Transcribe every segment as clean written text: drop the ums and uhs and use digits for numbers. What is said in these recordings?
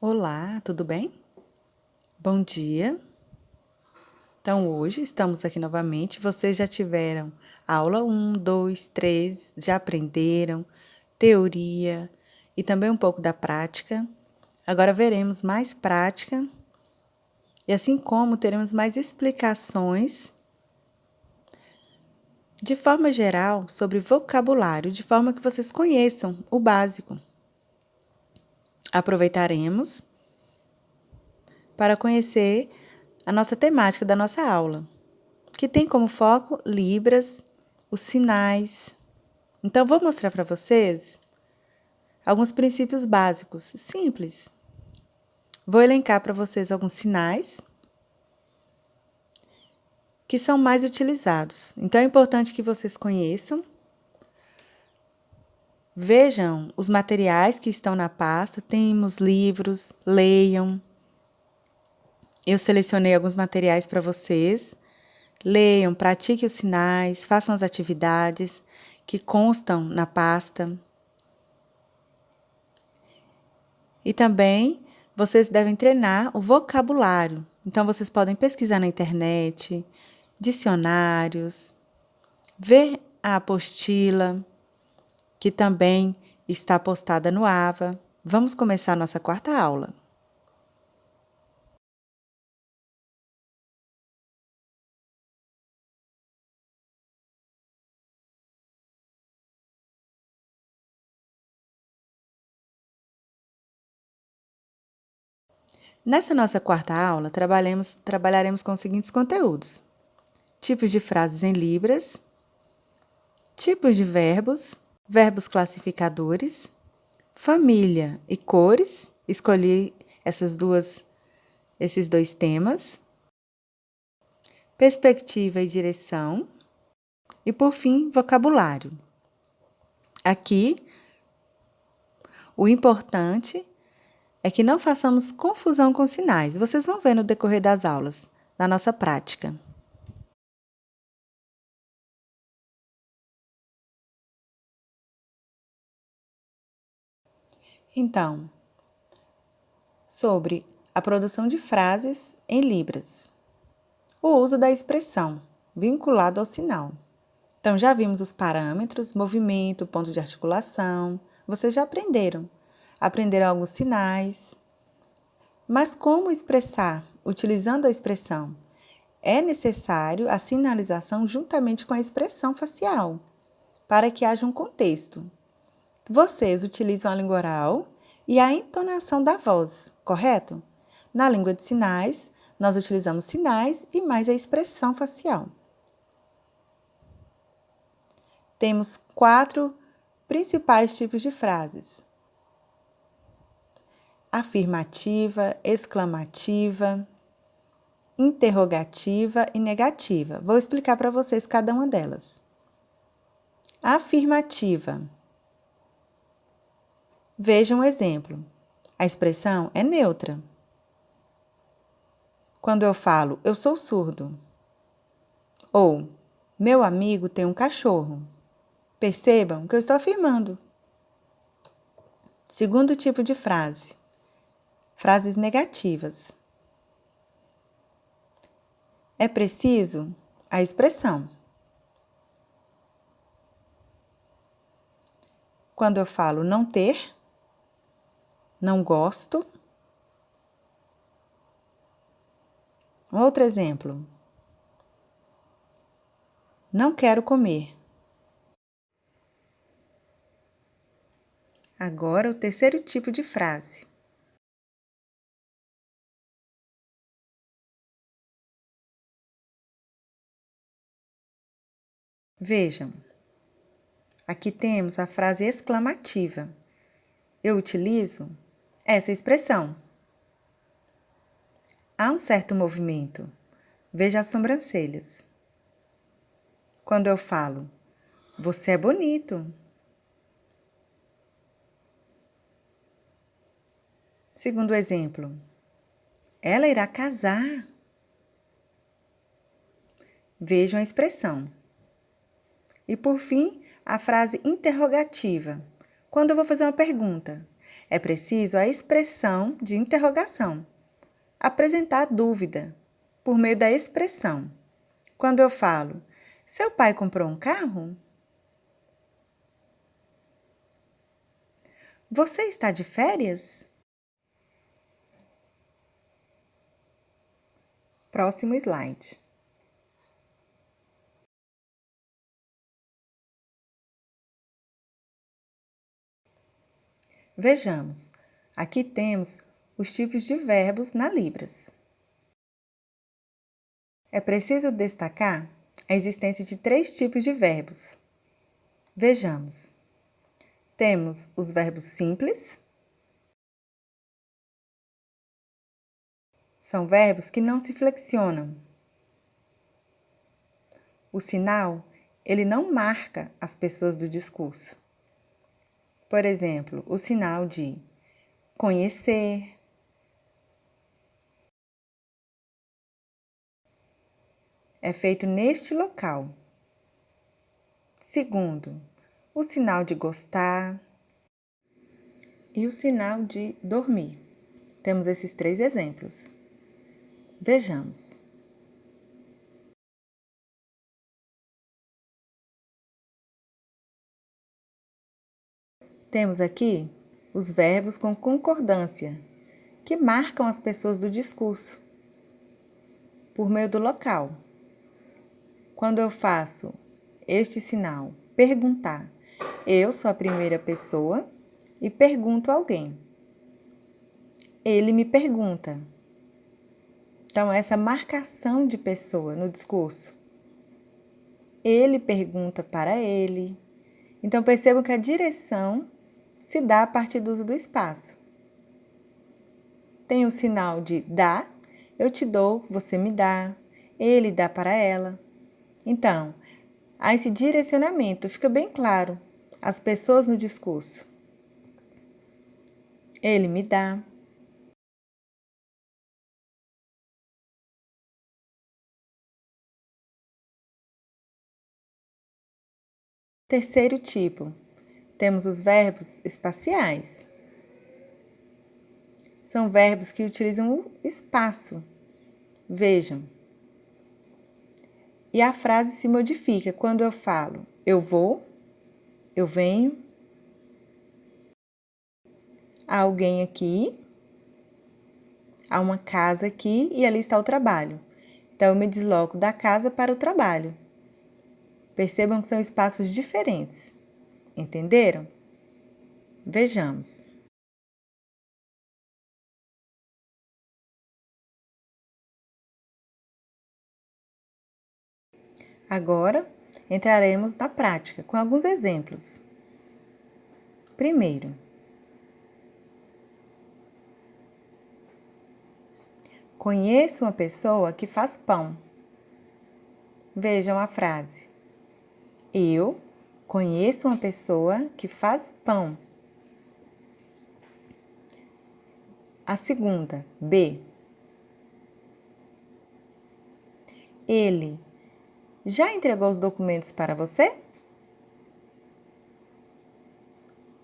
Olá, tudo bem? Bom dia. Então, hoje estamos aqui novamente. Vocês já tiveram aula 1, 2, 3, já aprenderam teoria e também um pouco da prática. Agora veremos mais prática e, assim como teremos mais explicações de forma geral sobre vocabulário, de forma que vocês conheçam o básico. Aproveitaremos para conhecer a nossa temática da nossa aula, que tem como foco Libras, os sinais. Então, vou mostrar para vocês alguns princípios básicos, simples. Vou elencar para vocês alguns sinais que são mais utilizados. Então, é importante que vocês conheçam. Vejam os materiais que estão na pasta, temos livros, leiam. Eu selecionei alguns materiais para vocês. Leiam, pratiquem os sinais, façam as atividades que constam na pasta. E também vocês devem treinar o vocabulário. Então, vocês podem pesquisar na internet, dicionários, ver a apostila, que também está postada no AVA. Vamos começar a nossa quarta aula. Nessa nossa quarta aula, trabalharemos com os seguintes conteúdos: tipos de frases em libras, tipos de verbos, verbos classificadores, família e cores. Escolhi esses dois temas. Perspectiva e direção. E, por fim, vocabulário. Aqui, o importante é que não façamos confusão com sinais. Vocês vão ver no decorrer das aulas, na nossa prática. Então, sobre a produção de frases em libras. O uso da expressão, vinculado ao sinal. Então, já vimos os parâmetros, movimento, ponto de articulação. Vocês já aprenderam. Aprenderam alguns sinais. Mas como expressar, utilizando a expressão? É necessário a sinalização juntamente com a expressão facial, para que haja um contexto. Vocês utilizam a língua oral e a entonação da voz, correto? Na língua de sinais, nós utilizamos sinais e mais a expressão facial. Temos 4 principais tipos de frases: afirmativa, exclamativa, interrogativa e negativa. Vou explicar para vocês cada uma delas. Afirmativa. Vejam um exemplo. A expressão é neutra. Quando eu falo, eu sou surdo. Ou, meu amigo tem um cachorro. Percebam que eu estou afirmando. Segundo tipo de frase. Frases negativas. É preciso a expressão. Quando eu falo não ter, não gosto. Outro exemplo. Não quero comer. Agora, o terceiro tipo de frase. Vejam, aqui temos a frase exclamativa. Eu utilizo essa expressão. Há um certo movimento. Veja as sobrancelhas. Quando eu falo, você é bonito. Segundo exemplo, ela irá casar. Vejam a expressão. E por fim, a frase interrogativa. Quando eu vou fazer uma pergunta, É preciso a expressão de interrogação. Apresentar dúvida por meio da expressão. Quando eu falo, seu pai comprou um carro? Você está de férias? Próximo slide. Vejamos, aqui temos os tipos de verbos na Libras. É preciso destacar a existência de 3 tipos de verbos. Vejamos. Temos os verbos simples. São verbos que não se flexionam. O sinal, ele não marca as pessoas do discurso. Por exemplo, o sinal de conhecer, é feito neste local. Segundo, o sinal de gostar e o sinal de dormir. Temos esses 3 exemplos. Vejamos. Temos aqui os verbos com concordância, que marcam as pessoas do discurso, por meio do local. Quando eu faço este sinal, perguntar, eu sou a primeira pessoa e pergunto a alguém. Ele me pergunta. Então, essa marcação de pessoa no discurso. Ele pergunta para ele. Então, percebam que a direção se dá a partir do uso do espaço. Tem o sinal de dá, eu te dou, você me dá, ele dá para ela. Então, há esse direcionamento, fica bem claro, as pessoas no discurso. Ele me dá. Terceiro tipo, temos os verbos espaciais. São verbos que utilizam o espaço. Vejam. E a frase se modifica quando eu falo eu vou, eu venho, há alguém aqui, há uma casa aqui e ali está o trabalho. Então, eu me desloco da casa para o trabalho. Percebam que são espaços diferentes. Entenderam? Vejamos. Agora, entraremos na prática com alguns exemplos. Primeiro, conheço uma pessoa que faz pão. Vejam a frase. Eu conheço uma pessoa que faz pão. A segunda, B. Ele já entregou os documentos para você?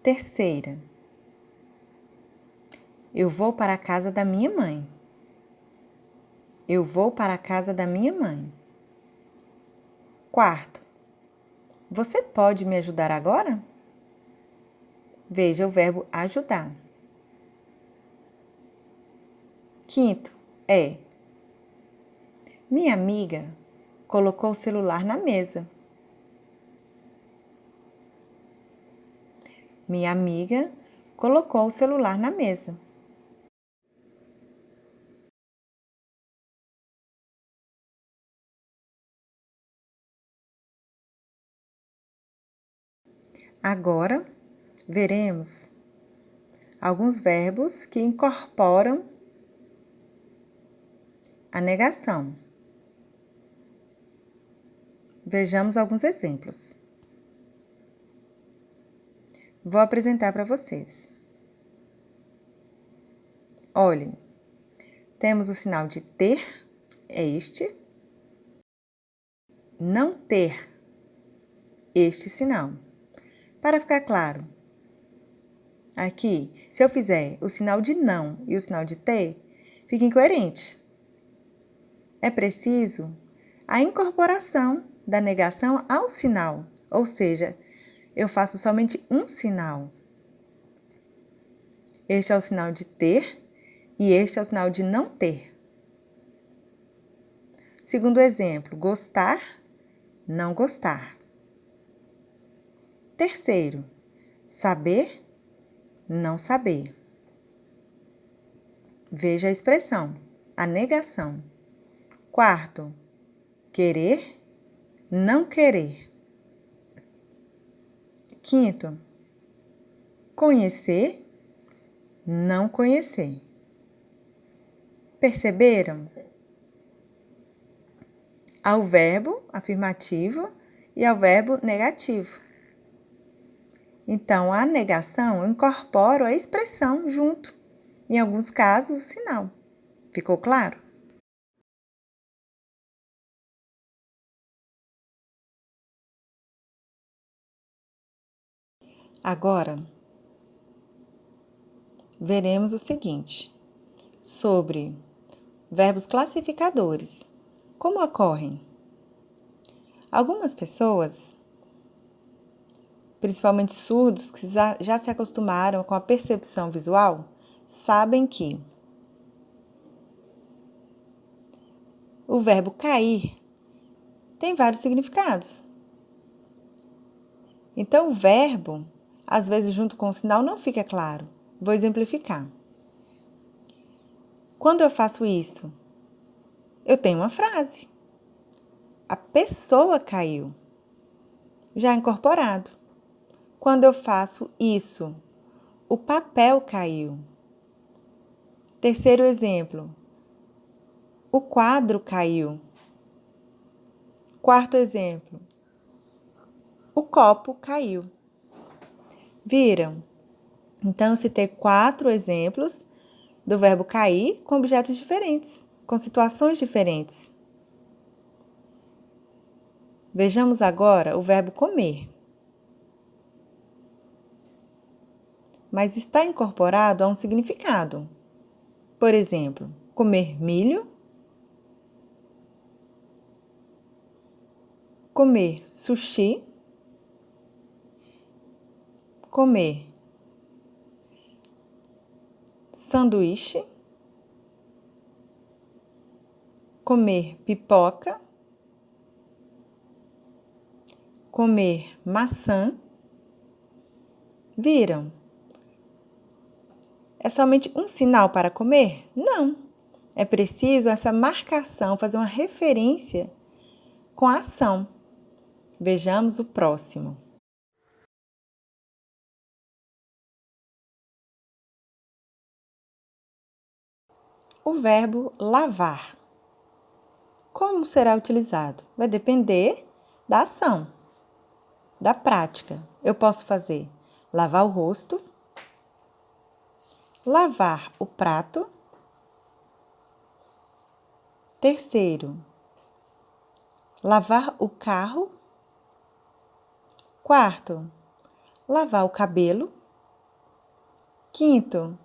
Terceira, eu vou para a casa da minha mãe. Eu vou para a casa da minha mãe. Quarto, você pode me ajudar agora? Veja o verbo ajudar. Quinto, é. Minha amiga colocou o celular na mesa. Minha amiga colocou o celular na mesa. Agora, veremos alguns verbos que incorporam a negação. Vejamos alguns exemplos. Vou apresentar para vocês. Olhem, temos o sinal de ter, é este. Não ter, este sinal. Para ficar claro, Aqui, se eu fizer o sinal de não e o sinal de T, fica incoerente. É preciso a incorporação da negação ao sinal, ou seja, eu faço somente um sinal. Este é o sinal de ter e este é o sinal de não ter. Segundo exemplo, gostar, não gostar. Terceiro, saber, não saber. Veja a expressão, a negação. Quarto, querer, não querer. Quinto, conhecer, não conhecer. Perceberam? Ao verbo afirmativo e ao verbo negativo. Então, a negação eu incorporo a expressão junto, em alguns casos, o sinal. Ficou claro? Agora, veremos o seguinte, sobre verbos classificadores. Como ocorrem? Algumas pessoas, principalmente surdos, que já se acostumaram com a percepção visual, sabem que o verbo cair tem vários significados. Então, o verbo, às vezes, junto com o sinal, não fica claro. Vou exemplificar. Quando eu faço isso, eu tenho uma frase. A pessoa caiu. Já incorporado. Quando eu faço isso, o papel caiu. Terceiro exemplo. O quadro caiu. Quarto exemplo. O copo caiu. Viram? Então, eu citei 4 exemplos do verbo cair com objetos diferentes, com situações diferentes. Vejamos agora o verbo comer. Mas está incorporado a um significado. Por exemplo, comer milho, comer sushi, comer sanduíche, comer pipoca, comer maçã. Viram? É somente um sinal para comer? Não. É preciso essa marcação, fazer uma referência com a ação. Vejamos o próximo. O verbo lavar. Como será utilizado? Vai depender da ação, da prática. Eu posso fazer lavar o rosto, lavar o prato. Terceiro, lavar o carro. Quarto, lavar o cabelo. Quinto,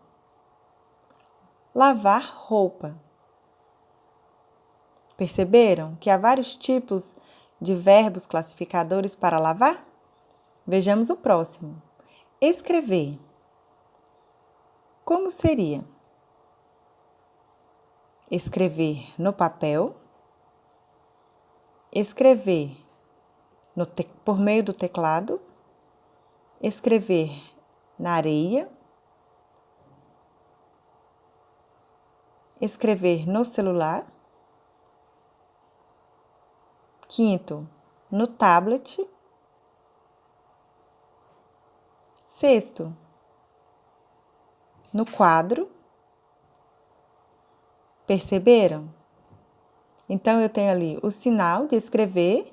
lavar roupa. Perceberam que há vários tipos de verbos classificadores para lavar? Vejamos o próximo. Escrever. Como seria? Escrever no papel. Escrever por meio do teclado. Escrever na areia. Escrever no celular. Quinto, no tablet. Sexto, no quadro. Perceberam? Então, eu tenho ali o sinal de escrever,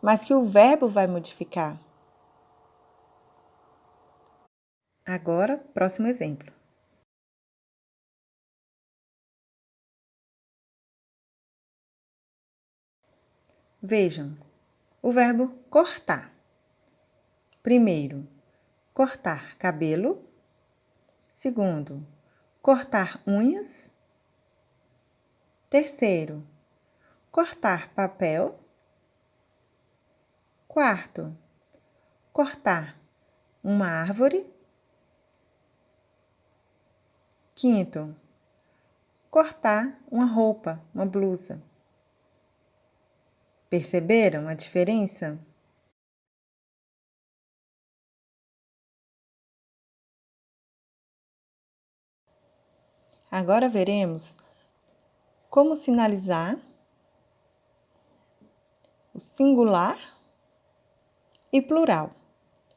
mas que o verbo vai modificar. Agora, próximo exemplo. Vejam, o verbo cortar. Primeiro, cortar cabelo. Segundo, cortar unhas. Terceiro, cortar papel. Quarto, cortar uma árvore. Quinto, cortar uma roupa, uma blusa. Perceberam a diferença? Agora veremos como sinalizar o singular e plural.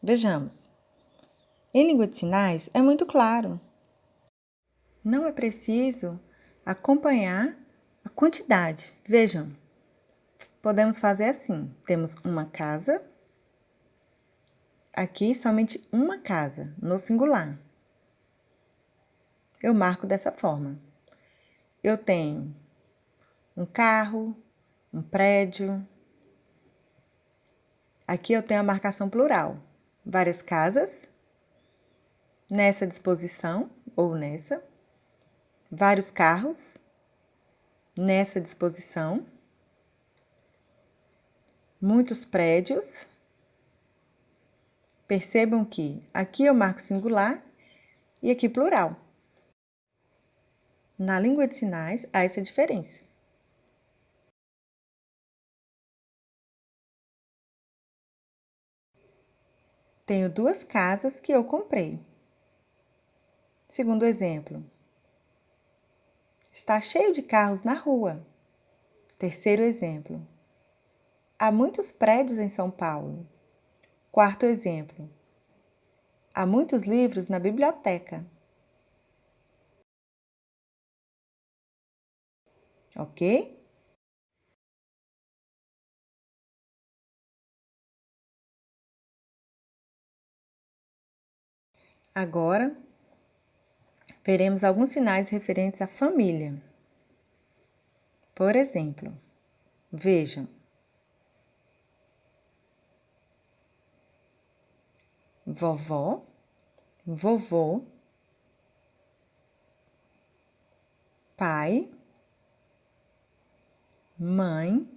Vejamos. Em língua de sinais é muito claro. Não é preciso acompanhar a quantidade. Vejam, podemos fazer assim. Temos uma casa. Aqui somente uma casa, no singular. Eu marco dessa forma. Eu tenho um carro, um prédio. Aqui eu tenho a marcação plural. Várias casas, nessa disposição ou nessa. Vários carros, nessa disposição. Muitos prédios. Percebam que aqui eu marco singular e aqui plural. Na língua de sinais, há essa diferença. Tenho 2 casas que eu comprei. Segundo exemplo, está cheio de carros na rua. Terceiro exemplo, há muitos prédios em São Paulo. Quarto exemplo, há muitos livros na biblioteca. Ok? Agora, veremos alguns sinais referentes à família. Por exemplo, vejam. Vovó, vovô, pai, mãe,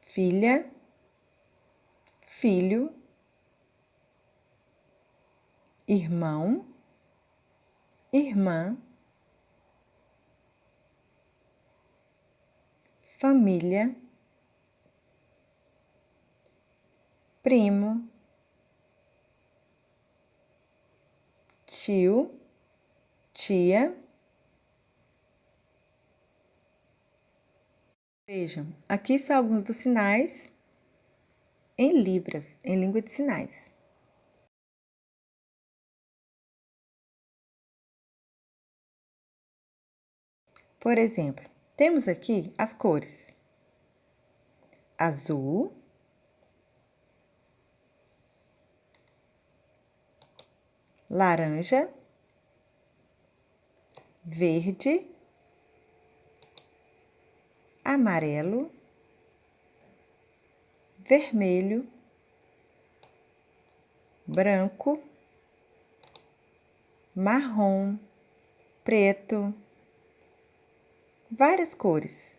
filha, filho, irmão, irmã, família, primo, tio, tia. Vejam, aqui são alguns dos sinais em libras, em língua de sinais. Por exemplo, temos aqui as cores: azul, laranja, verde, amarelo, vermelho, branco, marrom, preto, várias cores.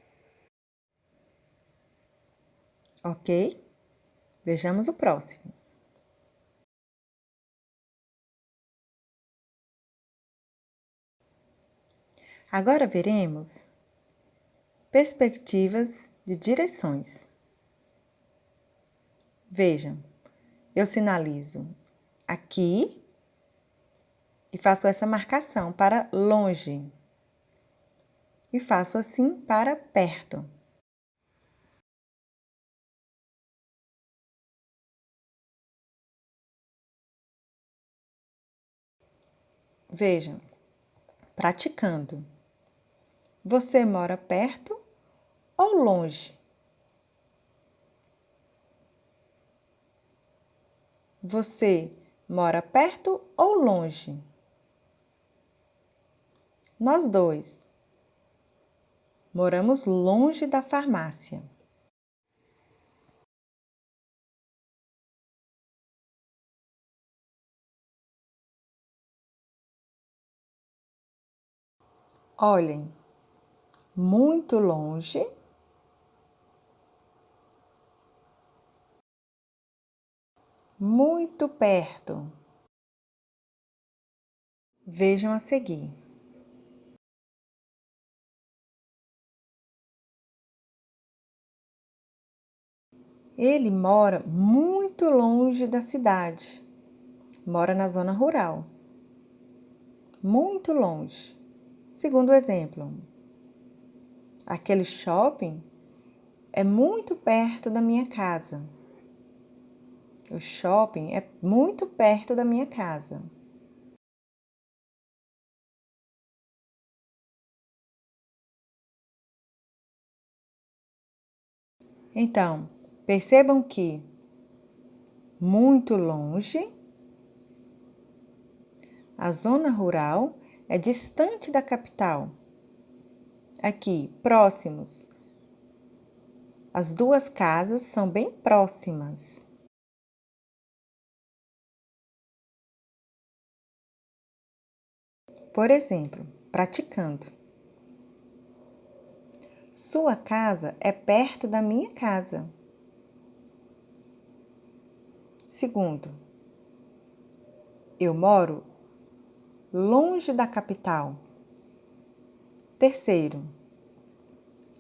Ok? Vejamos o próximo. Agora veremos perspectivas de direções. Vejam, eu sinalizo aqui e faço essa marcação para longe. E faço assim para perto. Vejam, praticando. Você mora perto ou longe? Você mora perto ou longe? Nós dois moramos longe da farmácia. Olhem, muito longe, muito perto. Vejam a seguir. Ele mora muito longe da cidade. Mora na zona rural. Muito longe. Segundo exemplo, aquele shopping é muito perto da minha casa. O shopping é muito perto da minha casa. Então, percebam que muito longe, a zona rural é distante da capital. Aqui, próximos. As duas casas são bem próximas. Por exemplo, praticando. Sua casa é perto da minha casa. Segundo, eu moro longe da capital. Terceiro,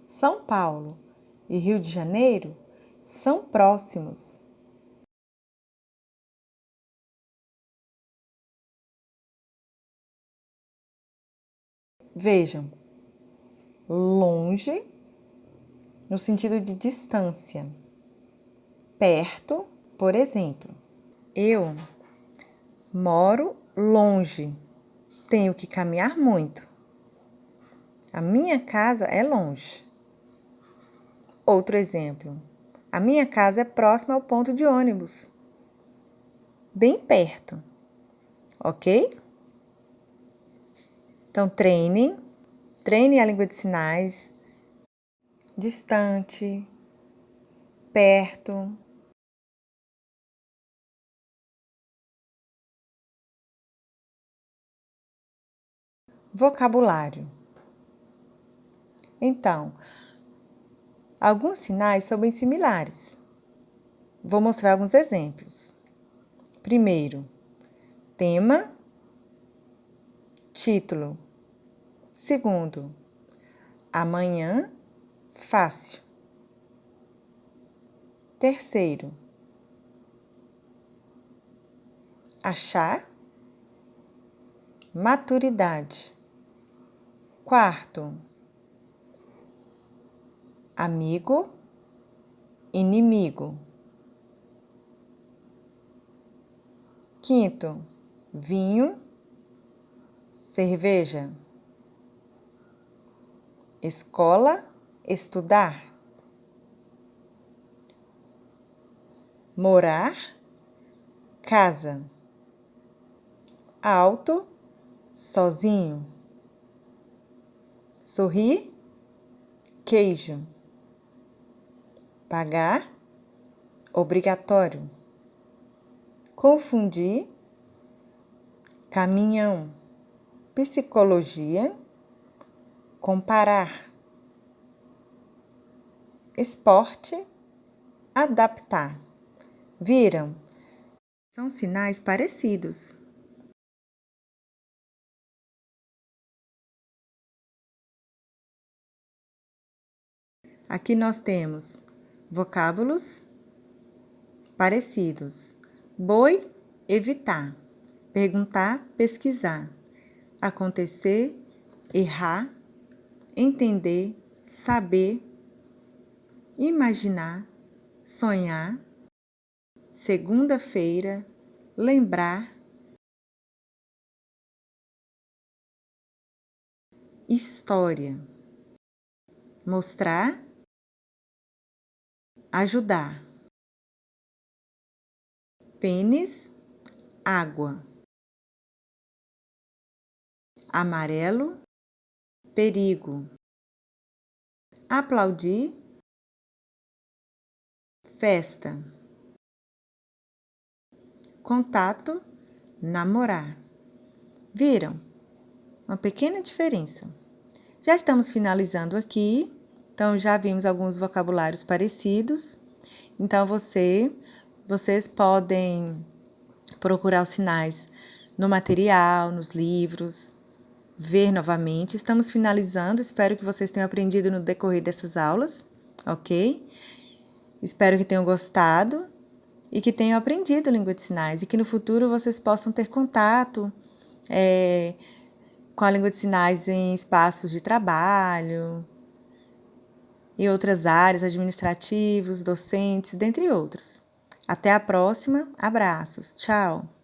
São Paulo e Rio de Janeiro são próximos. Vejam, longe no sentido de distância. Perto, por exemplo, eu moro longe, tenho que caminhar muito. A minha casa é longe. Outro exemplo, a minha casa é próxima ao ponto de ônibus, bem perto, ok? Então, treinem a língua de sinais, distante, perto. Vocabulário. Então, alguns sinais são bem similares. Vou mostrar alguns exemplos. Primeiro, tema, título. Segundo, amanhã, fácil. Terceiro, achar, maturidade. Quarto, amigo, inimigo. Quinto, vinho, cerveja. Escola, estudar. Morar, casa. Alto, sozinho. Sorrir, queijo. Pagar, obrigatório. Confundir, caminhão. Psicologia, comparar. Esporte, adaptar. Viram? São sinais parecidos. Aqui nós temos vocábulos parecidos. Boi, evitar. Perguntar, pesquisar. Acontecer, errar. Entender, saber. Imaginar, sonhar. Segunda-feira, lembrar. História. Mostrar, ajudar. Pênis, água. Amarelo, perigo. Aplaudir, festa. Contato, namorar. Viram? Uma pequena diferença. Já estamos finalizando aqui, então já vimos alguns vocabulários parecidos. Então, vocês podem procurar os sinais no material, nos livros, ver novamente. Estamos finalizando, espero que vocês tenham aprendido no decorrer dessas aulas, ok? Espero que tenham gostado e que tenham aprendido língua de sinais e que no futuro vocês possam ter contato com a língua de sinais em espaços de trabalho, em outras áreas, administrativos, docentes, dentre outros. Até a próxima, abraços, tchau!